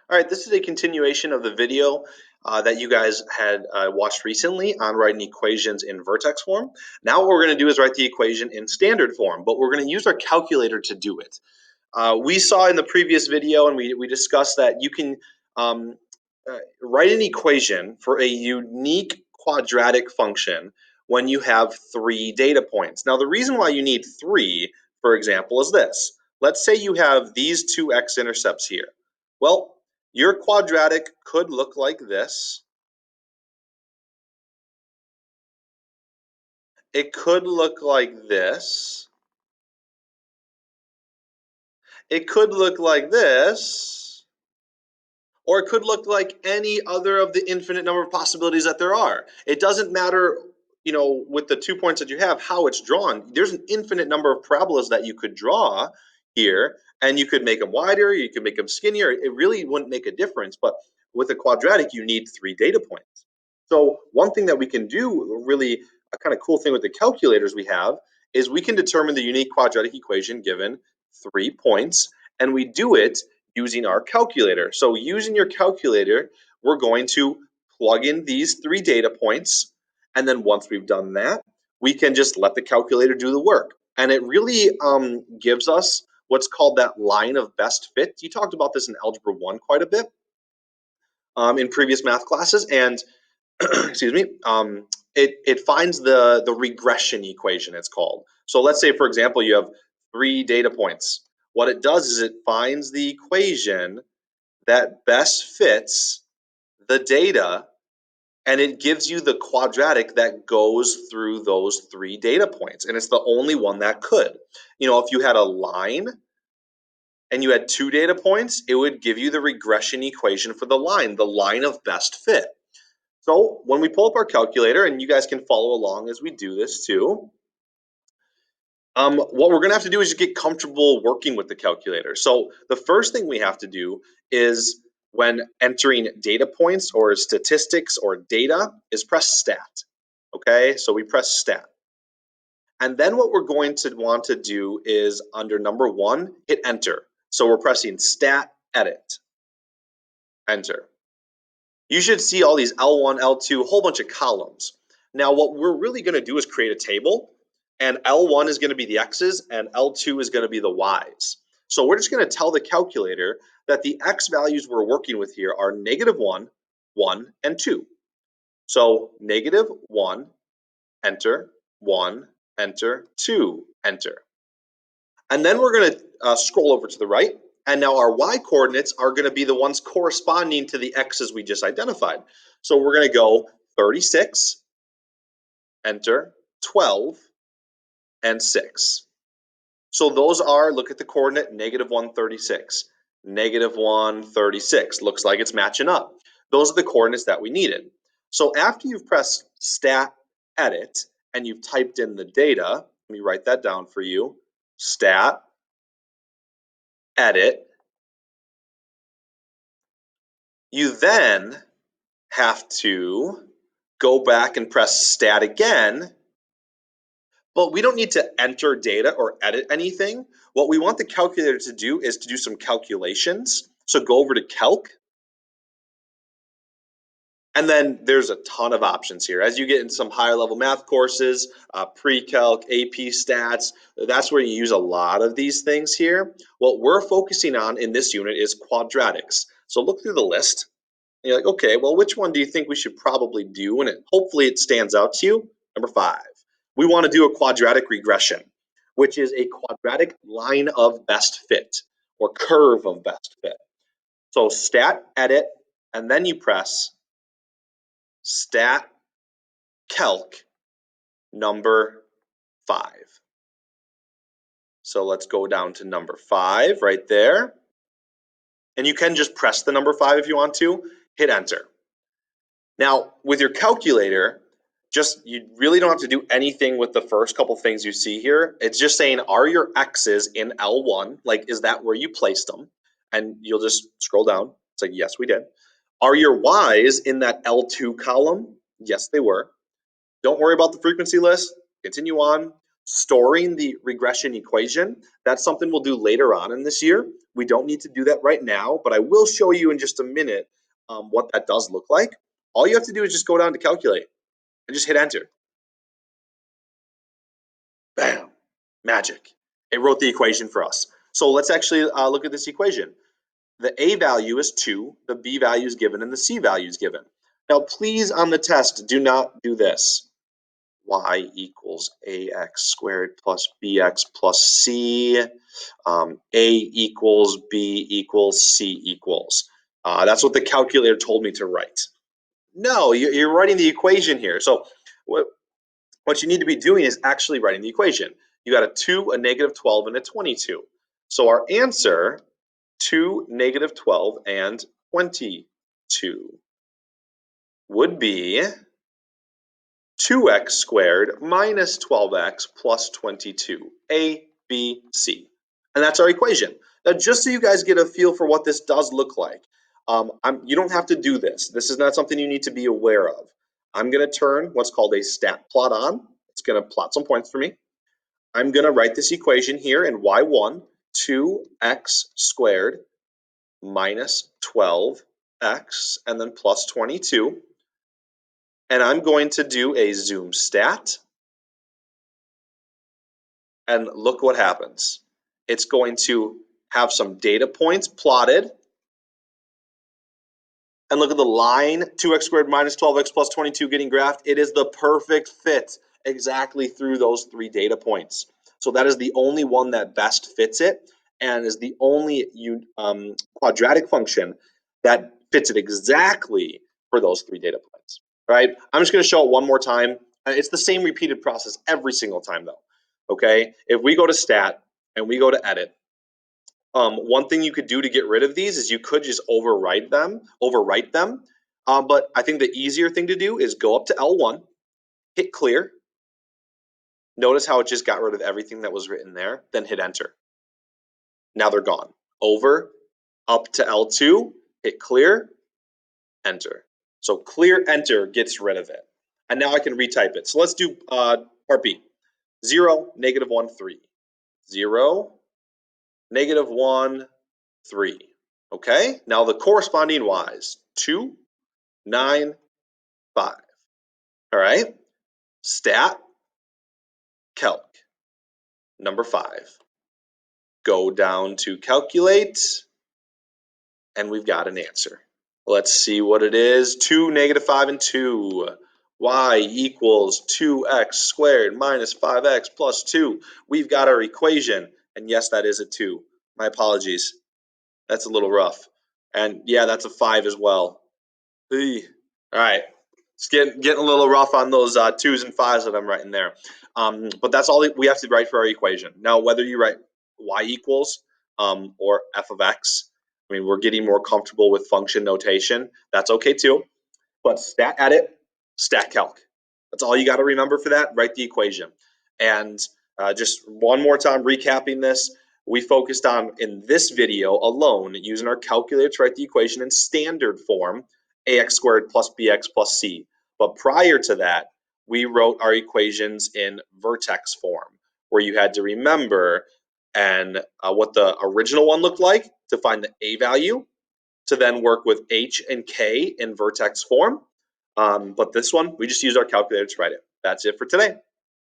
All right, this is a continuation of the video that you guys had watched recently on writing equations in vertex form. Now what we're going to do is write the equation in standard form, but we're going to use our calculator to do it. We saw in the previous video and we discussed that you can um, write an equation for a unique quadratic function when you have three data points. Now the reason why you need three, for example, is this. Let's say you have these two x-intercepts here. Well, your quadratic could look like this. It could look like this. It could look like this. Or it could look like any other of the infinite number of possibilities that there are. It doesn't matter, with the 2 points that you have, how it's drawn. There's an infinite number of parabolas that you could draw here, and you could make them wider, you could make them skinnier. It really wouldn't make a difference, but with a quadratic, you need three data points. So one thing that we can do, really a kind of cool thing with the calculators we have, is we can determine the unique quadratic equation given 3 points, and we do it using our calculator. So using your calculator, we're going to plug in these three data points. And then once we've done that, we can just let the calculator do the work. And it really gives us what's called that line of best fit. You talked about this in Algebra 1 quite a bit in previous math classes. And excuse me, it finds the regression equation, it's called. So let's say, for example, you have three data points. What it does is it finds the equation that best fits the data, and it gives you the quadratic that goes through those three data points. And it's the only one that could. If you had a line and you had two data points, it would give you the regression equation for the line of best fit. So when we pull up our calculator, and you guys can follow along as we do this too, what we're going to have to do is just get comfortable working with the calculator. So the first thing we have to do is, when entering data points or statistics or data, is press stat. Okay, so we press stat. And then what we're going to want to do is, under number 1, hit enter. So we're pressing stat edit, enter. You should see all these L1, L2, a whole bunch of columns. Now what we're really going to do is create a table, and L1 is going to be the x's and L2 is going to be the y's. So we're just going to tell the calculator that the x values we're working with here are -1, 1, and 2. So -1, enter, 1, enter, 2, enter. And then we're going to scroll over to the right, and now our y coordinates are going to be the ones corresponding to the x's we just identified. So we're going to go 36, enter, 12, and 6. So those are, look at the coordinate, -136, -136. Looks like it's matching up. Those are the coordinates that we needed. So after you've pressed stat edit and you've typed in the data, let me write that down for you. Stat edit. You then have to go back and press stat again, but we don't need to enter data or edit anything. What we want the calculator to do is to do some calculations. So go over to calc, and then there's a ton of options here. As you get into some higher level math courses, pre-calc, AP stats, that's where you use a lot of these things here. What we're focusing on in this unit is quadratics. So look through the list. And you're like, okay, well, which one do you think we should probably do? And hopefully it stands out to you. Number 5, we want to do a quadratic regression, which is a quadratic line of best fit or curve of best fit. So stat edit, and then you press stat calc number 5. So let's go down to number 5 right there. And you can just press the number 5 if you want to, hit enter. Now, with your calculator, you really don't have to do anything with the first couple things you see here. It's just saying, are your x's in L1? Like, is that where you placed them? And you'll just scroll down. It's like, yes, we did. Are your y's in that L2 column? Yes, they were. Don't worry about the frequency list. Continue on. Storing the regression equation, that's something we'll do later on in this year. We don't need to do that right now, but I will show you in just a minute what that does look like. All you have to do is just go down to calculate and just hit enter. Bam, magic. It wrote the equation for us. So let's actually look at this equation. The A value is 2, the B value is given, and the C value is given. Now, please, on the test, do not do this. Y equals ax squared plus bx plus c. A equals b equals c equals. That's what the calculator told me to write. No, you're writing the equation here. So what you need to be doing is actually writing the equation. You got a 2, a negative 12, and a 22. So our answer, 2, negative 12, and 22 would be 2x squared minus 12x plus 22, A, B, C. And that's our equation. Now, just so you guys get a feel for what this does look like, you don't have to do this. This is not something you need to be aware of. I'm going to turn what's called a stat plot on. It's going to plot some points for me. I'm going to write this equation here in y1, 2x squared minus 12x, and then plus 22. And I'm going to do a zoom stat. And look what happens. It's going to have some data points plotted. And look at the line, 2x squared minus 12x plus 22 getting graphed. It is the perfect fit exactly through those 3 data points. So that is the only one that best fits it and is the only quadratic function that fits it exactly for those 3 data points. All right, I'm just going to show it one more time. It's the same repeated process every single time though. Okay, if we go to stat and we go to edit, one thing you could do to get rid of these is you could just overwrite them. But I think the easier thing to do is go up to L1, hit clear. Notice how it just got rid of everything that was written there, then hit enter. Now they're gone. Over, up to L2, hit clear, enter. So clear enter gets rid of it. And now I can retype it. So let's do part B. 0, negative 1, 3. 0, negative 1, 3. Okay, now the corresponding y's, 2, 9, 5. All right, stat, calc, number 5. Go down to calculate, and we've got an answer. Let's see what it is. 2, negative 5, and 2. Y equals 2x squared minus 5x plus 2. We've got our equation, and yes, that is a 2. My apologies. That's a little rough. And yeah, that's a 5 as well. All right. It's getting a little rough on those 2's and 5's that I'm writing there. But that's all we have to write for our equation. Now, whether you write y equals or f of x, I mean, we're getting more comfortable with function notation. That's okay too. But stat edit, stat calc. That's all you got to remember for that. Write the equation. And just one more time recapping this, we focused on, in this video alone, using our calculator to write the equation in standard form, ax squared plus bx plus c. But prior to that, we wrote our equations in vertex form, where you had to remember and what the original one looked like to find the a value, to then work with h and k in vertex form. But this one, we just used our calculator to write it. That's it for today.